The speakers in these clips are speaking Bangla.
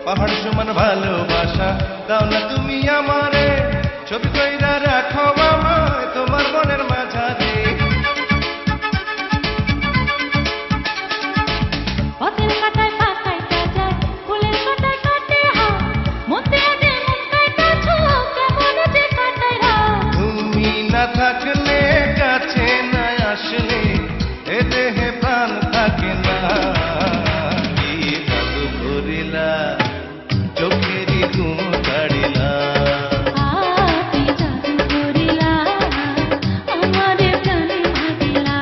পাহাড় সমান ভালোবাসা দাও না তুমি আমারে, ছবি কইরা রাখো আমায় তোমার মনের মাঝারে। পথের কাটায় পাতায় যায়, ফুলের কাটায় কাটে হাত, মতে আগে মন কাটাছো কেমন যে কাটায় রাত। তুমি না থাকলে কাছে না আসলে এ দেহে প্রাণ থাকে না। কি জাদু করিলা চোখেরই ঘুম কাড়িলা। কি জাদু করিলা আমারে প্রাণে ভাগিলা।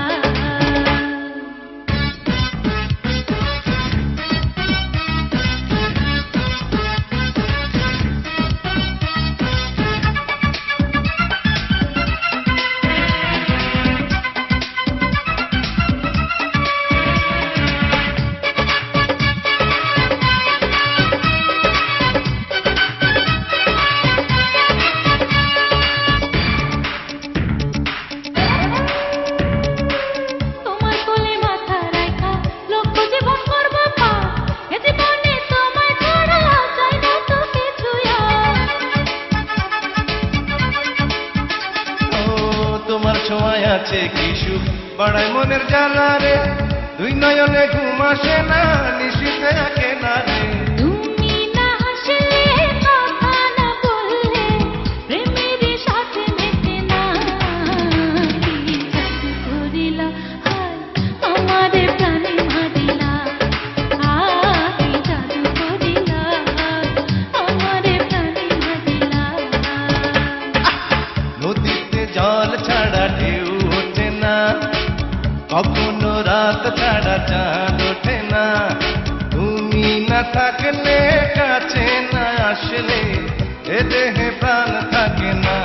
তোমার কোলে মাথা রাখা লক্ষ্য জীবন করব পার, এ জীবনে তোমায় ছাড়া চাই না তো কিছু আর। ও তোমার ছোঁয়ায় আছে কি সুখ বাড়ায় মনের জ্বালা রে, দুই নয়নে ঘুম আসে না নিশিতে আঁকে না রে। তুমি না হাসলে কথা না বললে প্রেমের সাথে মেটে না। কি জাদু করিলা হায় আমারে প্রাণে মারিলা। কি জাদু করিলা আমারে প্রাণে মারিলা। নদীতে জল ছাড়া ঢেউ ওঠে না, কখনো রাত ছাড়া চাঁদ ওঠে না। তুমি না থাকলে কাছে না আসলে এ দেহে প্রাণ থাকে না।